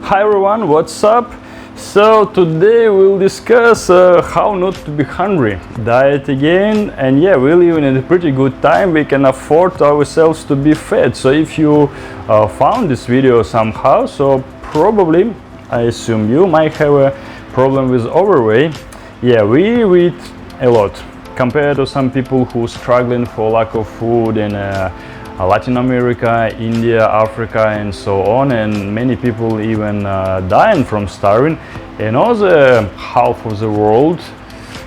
Hi everyone, what's up? So today we'll discuss how not to be hungry, diet again, and yeah, we live in a pretty good time. We can afford ourselves to be fat. So if you found this video somehow, so probably I assume you might have a problem with overweight. Yeah, we eat a lot compared to some people who are struggling for lack of food in Latin America, India, Africa, and so on, and many people even dying from starving. Another half of the world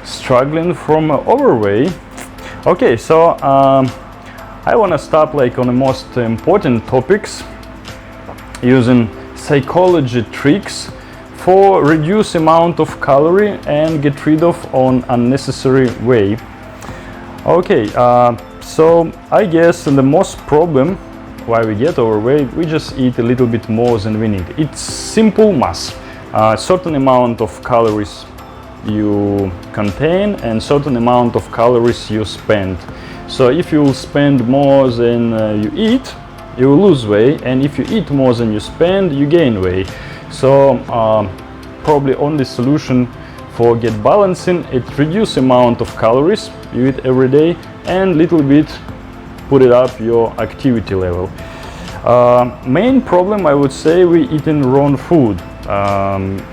struggling from overweight. Okay, so I want to start like on the most important topics, using psychology tricks for reduce amount of calorie and get rid of on unnecessary weight. Okay, so I guess the most problem why we get overweight, we just eat a little bit more than we need. It's simple math. Certain amount of calories you contain and certain amount of calories you spend. So if you spend more than you eat, you will lose weight, and if you eat more than you spend, you gain weight. So probably only solution for get balancing, it reduce amount of calories you eat every day and little bit put it up your activity level. Main problem, I would say, we eating wrong food.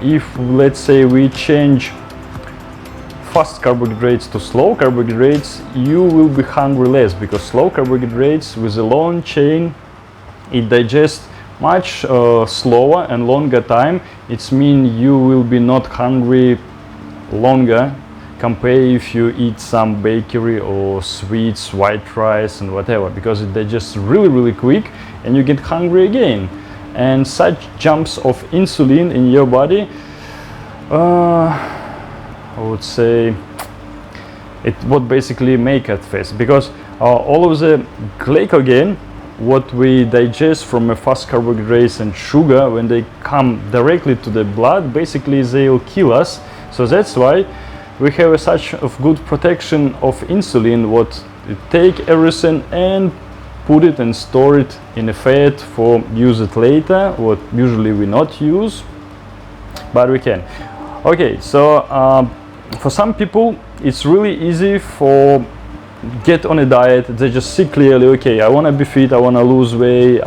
If let's say we change fast carbohydrates to slow carbohydrates, you will be hungry less, because slow carbohydrates with a long chain, it digests much slower and longer time. It's mean you will be not hungry longer compare if you eat some bakery or sweets, white rice and whatever, because it digests really quick and you get hungry again. And such jumps of insulin in your body, I would say it would basically make it fast, because all of the glycogen what we digest from a fast carbohydrates and sugar, when they come directly to the blood, basically they'll kill us. So that's why we have such of good protection of insulin, what it take everything and put it and store it in a fat for use it later, what usually we not use, but we can. Okay, so for some people it's really easy for get on a diet. They just see clearly, okay, I want to be fit, I want to lose weight,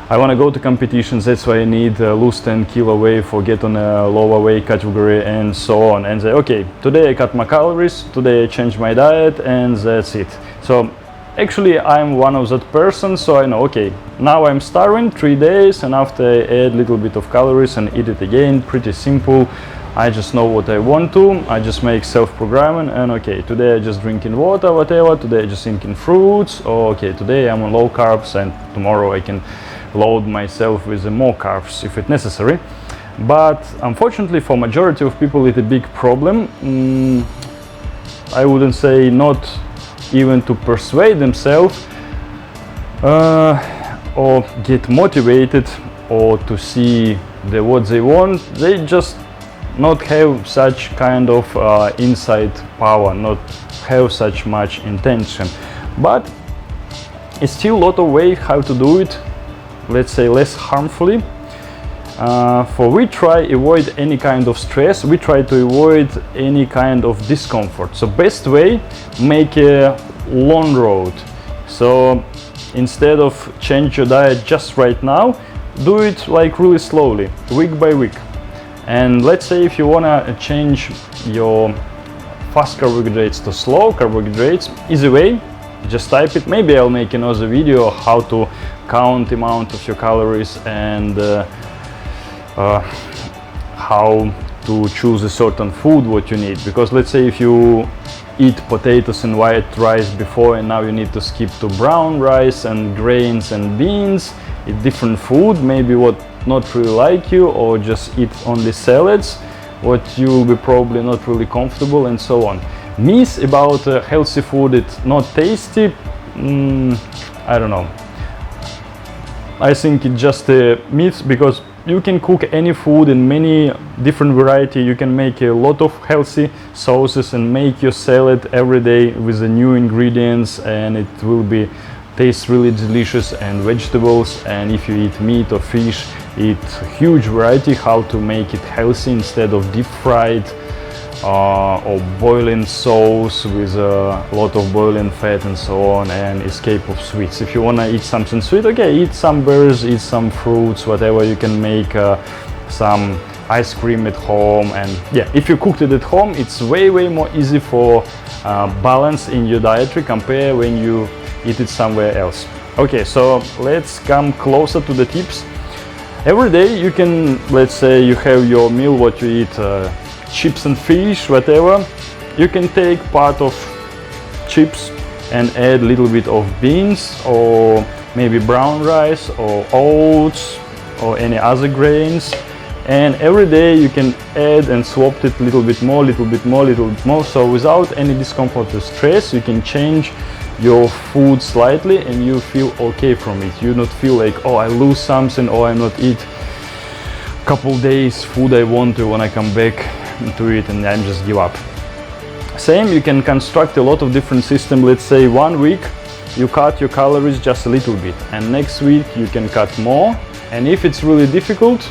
I want to go to competitions, that's why I need lose 10 kilo weight for get on a lower weight category and so on. And say, okay, today I cut my calories, today I change my diet, and that's it. So actually I'm one of that person, so I know, okay, now I'm starving 3 days, and after I add little bit of calories and eat it again, pretty simple. I just know what I want to, I just make self-programming, and okay, today I just drinking water, whatever, today I just eating fruits, or okay, today I'm on low carbs, and tomorrow I can load myself with more carbs if it's necessary. But unfortunately for majority of people it's a big problem. I wouldn't say not even to persuade themselves or get motivated or to see what they want. They just not have such kind of inside power, not have such much intention. But it's still a lot of ways how to do it, let's say less harmfully. For we try avoid any kind of stress, we try to avoid any kind of discomfort. So best way, make a long road. So instead of change your diet just right now, do it like really slowly, week by week. And let's say if you wanna change your fast carbohydrates to slow carbohydrates, easy way, just type it. Maybe I'll make another video how to count amount of your calories and how to choose a certain food what you need. Because let's say if you eat potatoes and white rice before, and now you need to skip to brown rice and grains and beans, eat different food, maybe what not really like you, or just eat only salads, what you will be probably not really comfortable, and so on. Myth about healthy food, it's not tasty, I don't know. I think it's just a myth, because you can cook any food in many different variety. You can make a lot of healthy sauces and make your salad every day with the new ingredients, and it will be taste really delicious, and vegetables, and if you eat meat or fish, eat huge variety how to make it healthy instead of deep fried or boiling sauce with a lot of boiling fat and so on, and escape of sweets. If you want to eat something sweet, okay, eat some berries, eat some fruits, whatever. You can make some ice cream at home, and yeah, if you cooked it at home, it's way more easy for balance in your dietary compare when you eat it somewhere else. Okay, so let's come closer to the tips. Every day you can, let's say you have your meal, what you eat, chips and fish, whatever. You can take part of chips and add a little bit of beans or maybe brown rice or oats or any other grains, and every day you can add and swap it a little bit more, so without any discomfort or stress you can change your food slightly and you feel okay from it. You not feel like, oh, I lose something, or I not eat couple days food I want to when I come back to it and I just give up. Same, you can construct a lot of different systems. Let's say 1 week you cut your calories just a little bit, and next week you can cut more, and if it's really difficult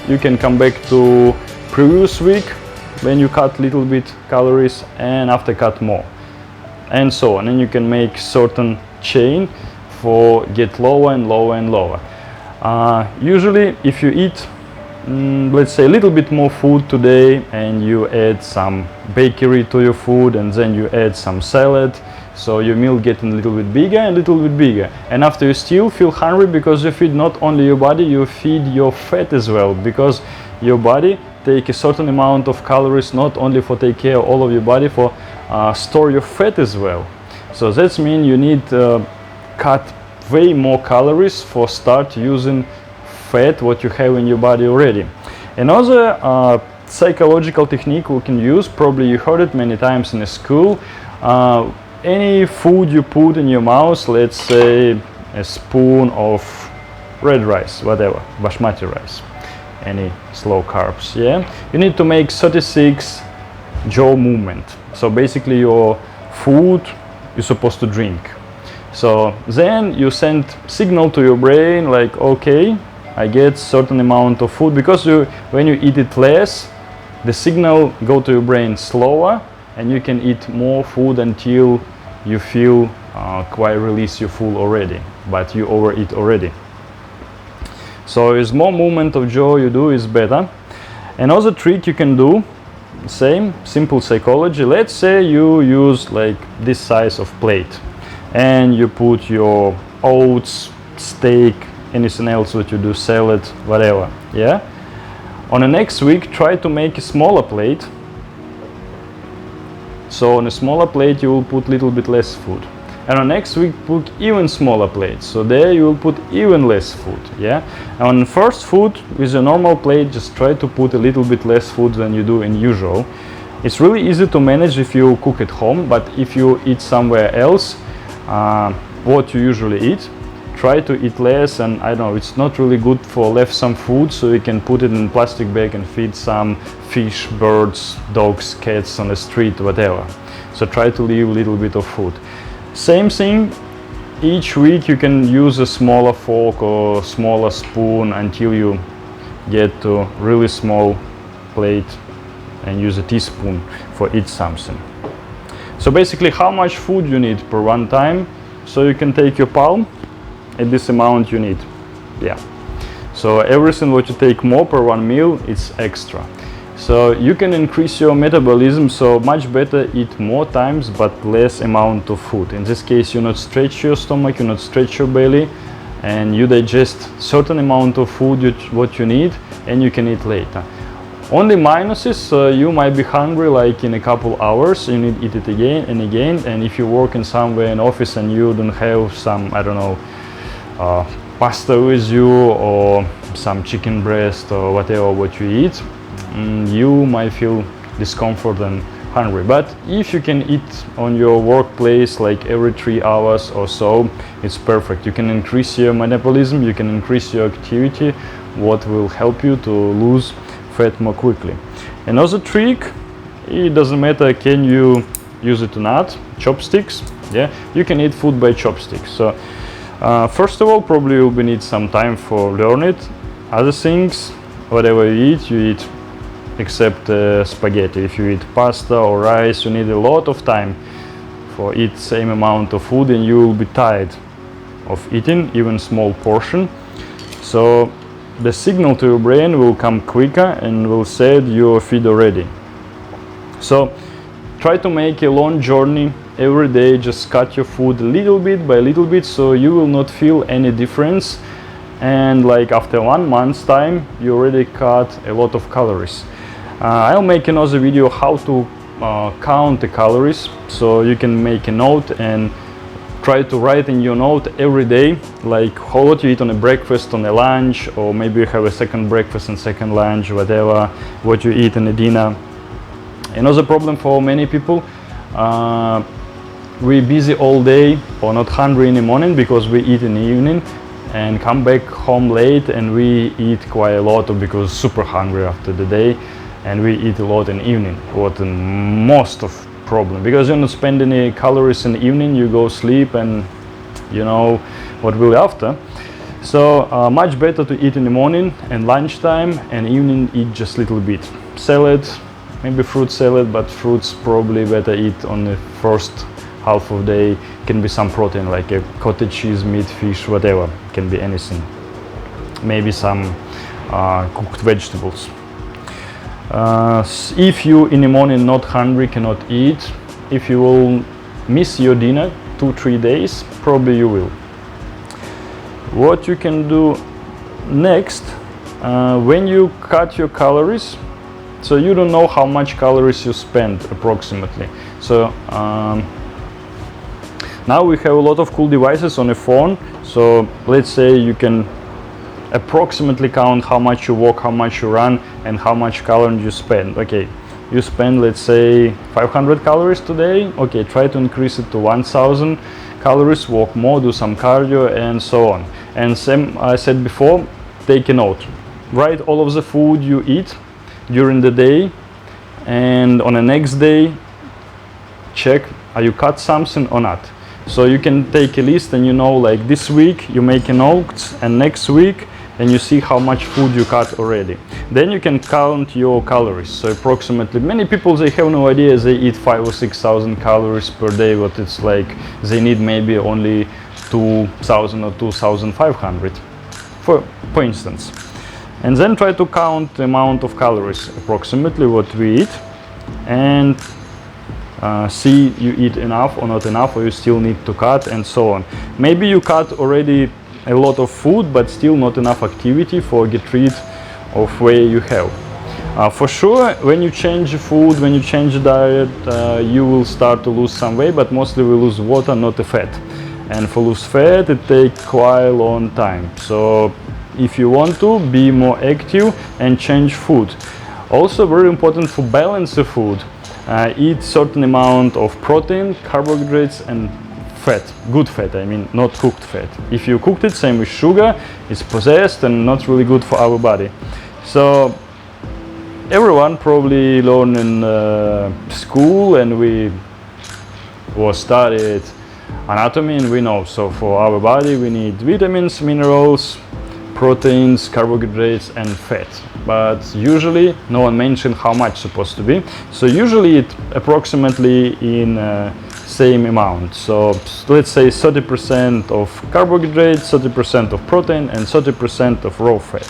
you can come back to previous week when you cut little bit calories and after cut more, and so on, and you can make certain chain for get lower and lower. Usually if you eat let's say a little bit more food today and you add some bakery to your food and then you add some salad, so your meal getting a little bit bigger and after you still feel hungry because you feed not only your body, you feed your fat as well, because your body take a certain amount of calories not only for take care of all of your body, for store your fat as well. So that means you need cut way more calories for start using fat what you have in your body already. Another psychological technique we can use, probably you heard it many times in a school, any food you put in your mouth, let's say a spoon of red rice, whatever, basmati rice, any slow carbs, yeah, you need to make 36 jaw movement. So basically your food you're supposed to drink. So then you send signal to your brain like, okay, I get certain amount of food, because when you eat it less, the signal go to your brain slower and you can eat more food until you feel quite release your food already, but you overeat already. So as more movement of jaw you do is better. Another trick you can do, same simple psychology. Let's say you use like this size of plate and you put your oats, steak, anything else what you do, salad, whatever, yeah. On the next week try to make a smaller plate, so on a smaller plate you will put little bit less food, and on next week put even smaller plate, so there you will put even less food, yeah. And on first food with a normal plate just try to put a little bit less food than you do in usual. It's really easy to manage if you cook at home, but if you eat somewhere else what you usually eat, try to eat less, and I don't know, it's not really good for left some food, so you can put it in plastic bag and feed some fish, birds, dogs, cats on the street, whatever. So try to leave a little bit of food. Same thing, each week you can use a smaller fork or smaller spoon until you get to really small plate and use a teaspoon for eat something. So basically how much food you need per one time, so you can take your palm at this amount you need, yeah. So everything what you take more per one meal, it's extra. So you can increase your metabolism, so much better eat more times but less amount of food. In this case you not stretch your stomach, you not stretch your belly, and you digest certain amount of food what you need, and you can eat later. Only minuses, you might be hungry like in a couple hours, you need to eat it again and again, and if you're working somewhere in office and you don't have some, I don't know, pasta with you or some chicken breast or whatever what you eat, you might feel discomfort and hungry. But if you can eat on your workplace like every 3 hours or so, it's perfect. You can increase your metabolism, you can increase your activity, what will help you to lose fat more quickly. Another trick, it doesn't matter can you use it or not, chopsticks, yeah, you can eat food by chopsticks. So first of all, probably you will need some time for learn it. other things, whatever you eat except spaghetti. If you eat pasta or rice, you need a lot of time for eat same amount of food, and you will be tired of eating even small portion. So the signal to your brain will come quicker and will say your feed already. So try to make a long journey every day. Just cut your food little bit by little bit, so you will not feel any difference. And like after 1 month's time, you already cut a lot of calories. I'll make another video how to count the calories, so you can make a note and try to write in your note every day, like what you eat on a breakfast, on a lunch, or maybe you have a second breakfast and second lunch, whatever, what you eat in a dinner. Another problem for many people, we're busy all day or not hungry in the morning because we eat in the evening and come back home late, and we eat quite a lot because super hungry after the day, and we eat a lot in the evening. What the most of problem, because you don't spend any calories in the evening, you go sleep and you know what will after. So much better to eat in the morning and lunchtime, and evening eat just little bit. Salad, maybe fruit salad, but fruits probably better eat on the first half of the day. Can be some protein like a cottage cheese, meat, fish, whatever, can be anything. Maybe some cooked vegetables. If you in the morning not hungry, cannot eat, if you will miss your dinner 2-3 days, probably you will. What you can do next, when you cut your calories, so you don't know how much calories you spend approximately. So now we have a lot of cool devices on the phone, so let's say you can approximately count how much you walk, how much you run, and how much calories you spend. Okay, you spend, let's say, 500 calories today. Okay, try to increase it to 1000 calories, walk more, do some cardio, and so on. And same I said before, take a note. Write all of the food you eat during the day, and on the next day check are you cut something or not. So you can take a list, and you know, like this week you make a note, and next week, and you see how much food you cut already. Then you can count your calories. So approximately, many people, they have no idea, they eat 5,000 or 6,000 calories per day, but it's like they need maybe only 2,000 or 2,500 for instance. And then try to count the amount of calories, approximately what we eat, and see you eat enough or not enough, or you still need to cut, and so on. Maybe you cut already a lot of food, but still not enough activity for get rid of weight you have. For sure, when you change food, when you change diet, you will start to lose some weight, but mostly we lose water, not the fat. And for lose fat, it takes quite a long time. So if you want to be more active and change food. Also very important for balance the food. Eat certain amount of protein, carbohydrates, and fat, good fat, I mean, not cooked fat. If you cooked it, same with sugar, it's processed and not really good for our body. So everyone probably learned in school, and we was studied anatomy, and we know, so for our body we need vitamins, minerals, proteins, carbohydrates, and fat. But usually no one mentioned how much supposed to be. So usually it approximately in same amount. So let's say 30% of carbohydrates, 30% of protein, and 30% of raw fat.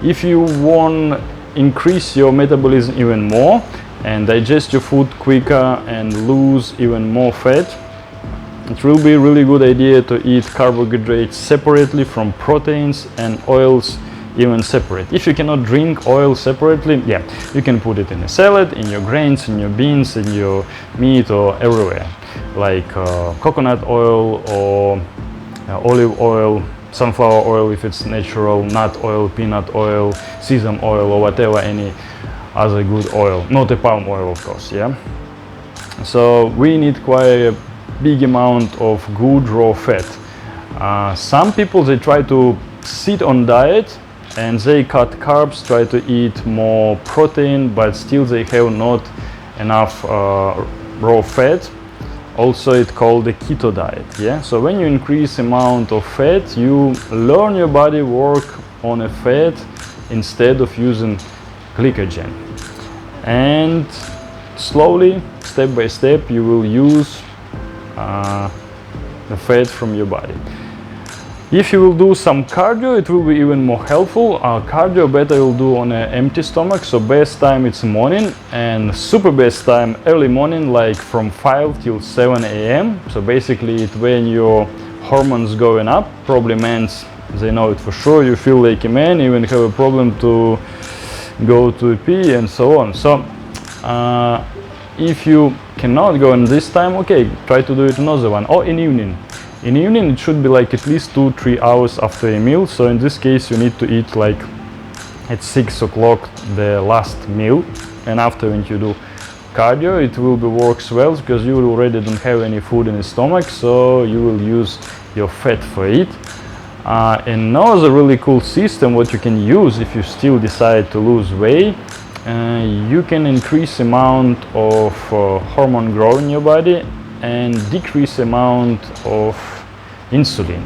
If you want increase your metabolism even more and digest your food quicker and lose even more fat, it will be a really good idea to eat carbohydrates separately from proteins, and oils even separate. If you cannot drink oil separately, yeah, you can put it in a salad, in your grains, in your beans, in your meat, or everywhere, like coconut oil or olive oil, sunflower oil if it's natural, nut oil, peanut oil, sesame oil, or whatever, any other good oil, not a palm oil, of course. Yeah, so we need quite a big amount of good raw fat. Some people, they try to sit on diet and they cut carbs, try to eat more protein, but still they have not enough raw fat. Also it's called the keto diet. Yeah, so when you increase amount of fat, you learn your body work on a fat instead of using glycogen. And slowly, step by step, you will use the fat from your body. If you will do some cardio, it will be even more helpful. Cardio better you'll do on an empty stomach, so best time it's morning, and super best time early morning, like from 5 till 7 a.m. So basically it's when your hormones going up. Probably men's, they know it for sure. You feel like a man, even have a problem to go to pee and so on. So if you cannot go in this time, okay, try to do it another one, or in evening. In evening it should be like at least 2-3 hours after a meal. So in this case you need to eat like at 6 o'clock the last meal, and after when you do cardio it will be works well because you already don't have any food in the stomach, so you will use your fat for it. Another really cool system what you can use if you still decide to lose weight, you can increase amount of hormone growth in your body and decrease amount of insulin.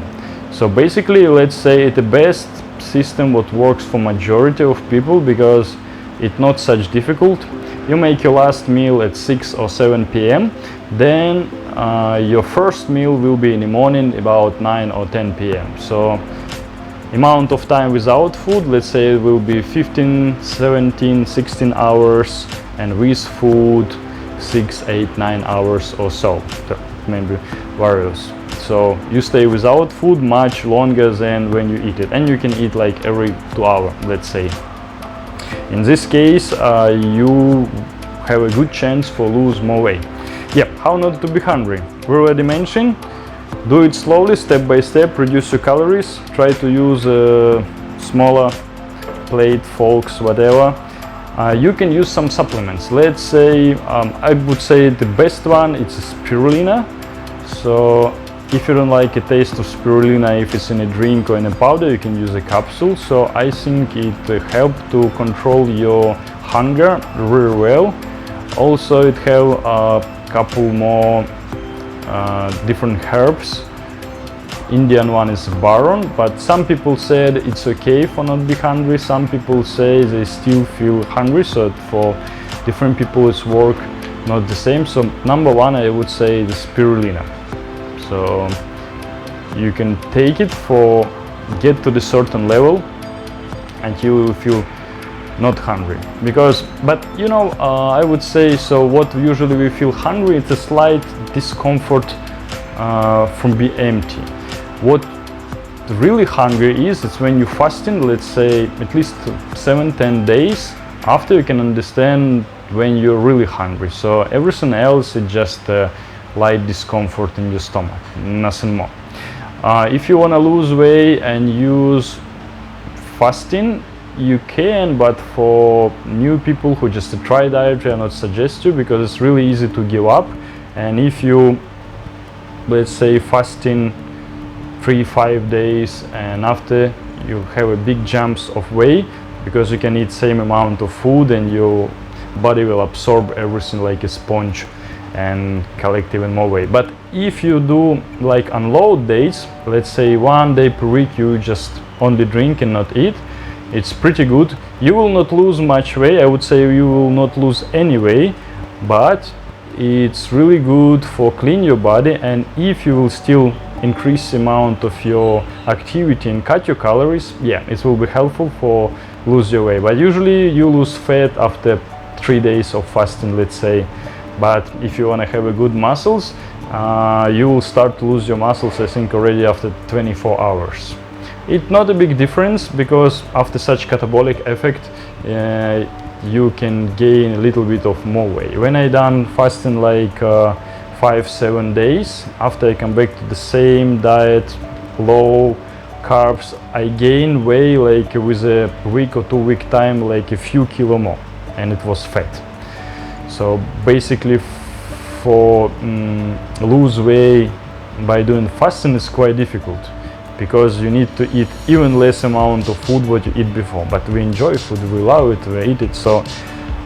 So basically, let's say the best system what works for majority of people, because it's not such difficult. You make your last meal at 6 or 7 p.m. Then your first meal will be in the morning about 9 or 10 p.m. So amount of time without food, let's say it will be 15, 17, 16 hours, and with food 6, 8, 9 hours or so, maybe various. So you stay without food much longer than when you eat it, and you can eat like every 2 hours, let's say. In this case, you have a good chance for lose more weight. Yeah, how not to be hungry? We already mentioned. Do it slowly, step by step, reduce your calories, try to use smaller plate, forks, whatever. You can use some supplements. Let's say, I would say the best one, it's spirulina. So if you don't like the taste of spirulina, if it's in a drink or in a powder, you can use a capsule. So I think it helps to control your hunger really well. Also it have a couple more different herbs. Indian one is baron, but some people said it's okay for not be hungry. Some people say they still feel hungry, so for different people it's work not the same. So number one, I would say the spirulina. So you can take it for get to the certain level and you will feel not hungry. Because, but you know, I would say, so what usually we feel hungry, it's a slight discomfort from being empty. What really hungry is, it's when you're fasting, let's say at least 7-10 days after, you can understand when you're really hungry. So everything else is just light discomfort in your stomach, nothing more. If you want to lose weight and use fasting, you can, but for new people who just try diet, I not suggest you, because it's really easy to give up. And if you, let's say, fasting 3-5 days and after you have a big jumps of weight, because you can eat same amount of food and your body will absorb everything like a sponge and collect even more weight. But if you do like unload days, let's say 1 day per week you just only drink and not eat, it's pretty good. You will not lose much weight. I would say you will not lose any weight, but it's really good for clean your body. And if you will still increase the amount of your activity and cut your calories, yeah, it will be helpful for lose your weight. But usually you lose fat after 3 days of fasting, let's say. But if you want to have a good muscles, you will start to lose your muscles, I think, already after 24 hours. It's not a big difference, because after such catabolic effect, you can gain a little bit of more weight. When I done fasting like 5-7 days, after I come back to the same diet, low carbs, I gain weight like with a week or 2 week time, like a few kilo more, and it was fat. So basically for lose weight by doing fasting is quite difficult, because you need to eat even less amount of food what you eat before. But we enjoy food, we love it, we eat it. So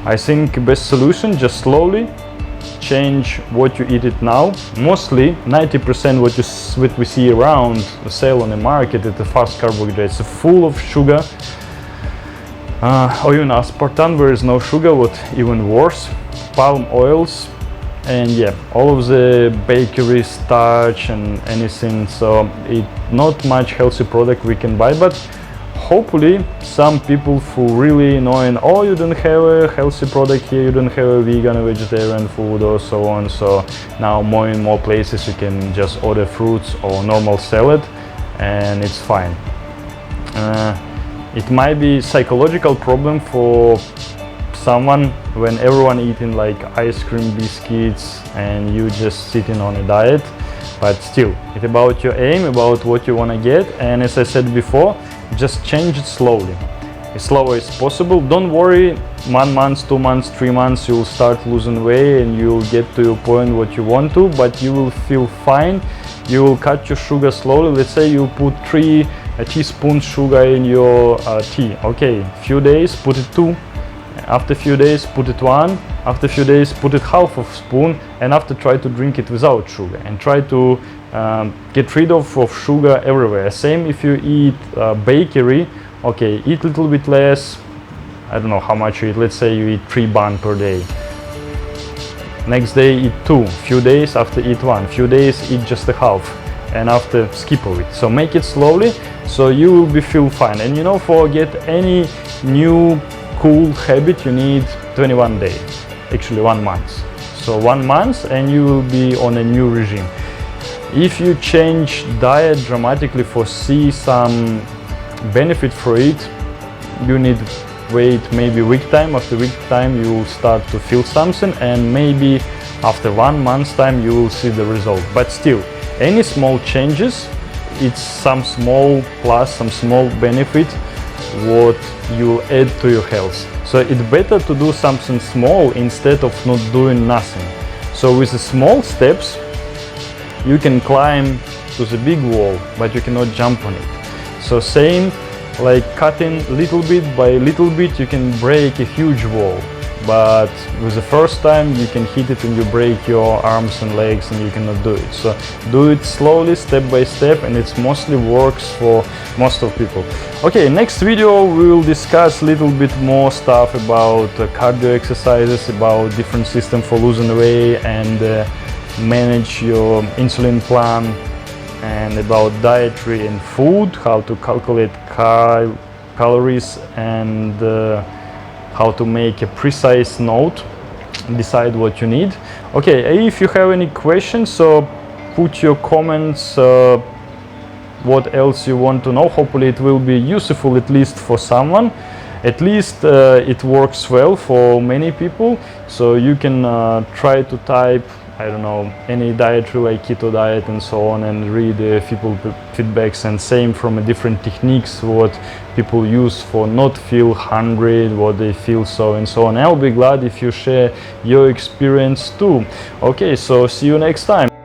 I think best solution, just slowly change what you eat it now. Mostly 90% what we see around the sale on the market is the fast carbohydrates, full of sugar, or even aspartame where is no sugar, what even worse, palm oils, and yeah, all of the bakery starch and anything. So it's not much healthy product we can buy, but hopefully some people who really knowing, oh, you don't have a healthy product here, you don't have a vegan or vegetarian food or so on. So now more and more places you can just order fruits or normal salad and it's fine. It might be psychological problem for someone when everyone eating like ice cream, biscuits, and you just sitting on a diet. But still, it's about your aim, about what you want to get, and as I said before, just change it slowly, as slow as possible. Don't worry, 1 month, 2 months, 3 months you'll start losing weight and you'll get to your point what you want to, but you will feel fine. You will cut your sugar slowly. Let's say you put 3 teaspoons sugar in your tea. Okay, few days put it 2, after a few days put it 1, after a few days put it half of a spoon, and after try to drink it without sugar and try to get rid of sugar everywhere. Same if you eat bakery, okay, eat a little bit less. I don't know how much you eat. Let's say you eat 3 buns per day. Next day eat 2, few days after eat 1, few days eat just a half, and after skip of it. So make it slowly, so you will feel fine. And you know, for get any new cool habit you need 21 days, actually 1 month. So 1 month and you will be on a new regime. If you change diet dramatically for see some benefit for it, you need wait maybe week time. After week time you will start to feel something, and maybe after 1 month's time you will see the result. But still, any small changes, it's some small plus, some small benefit what you add to your health. So it's better to do something small instead of not doing nothing. So with the small steps you can climb to the big wall, but you cannot jump on it. So same like cutting little bit by little bit, you can break a huge wall, but with the first time you can hit it and you break your arms and legs and you cannot do it. So do it slowly, step by step, and it mostly works for most of people. Okay, next video we will discuss a little bit more stuff about cardio exercises, about different system for losing weight and manage your insulin plan, and about dietary and food, how to calculate calories, and how to make a precise note, decide what you need. Okay, if you have any questions, so put your comments, what else you want to know. Hopefully it will be useful at least for someone. At least it works well for many people, so you can try to type, I don't know, any dietary like keto diet and so on, and read people feedbacks, and same from different techniques what people use for not feel hungry, what they feel so and so on. I'll be glad if you share your experience too. Okay, so see you next time.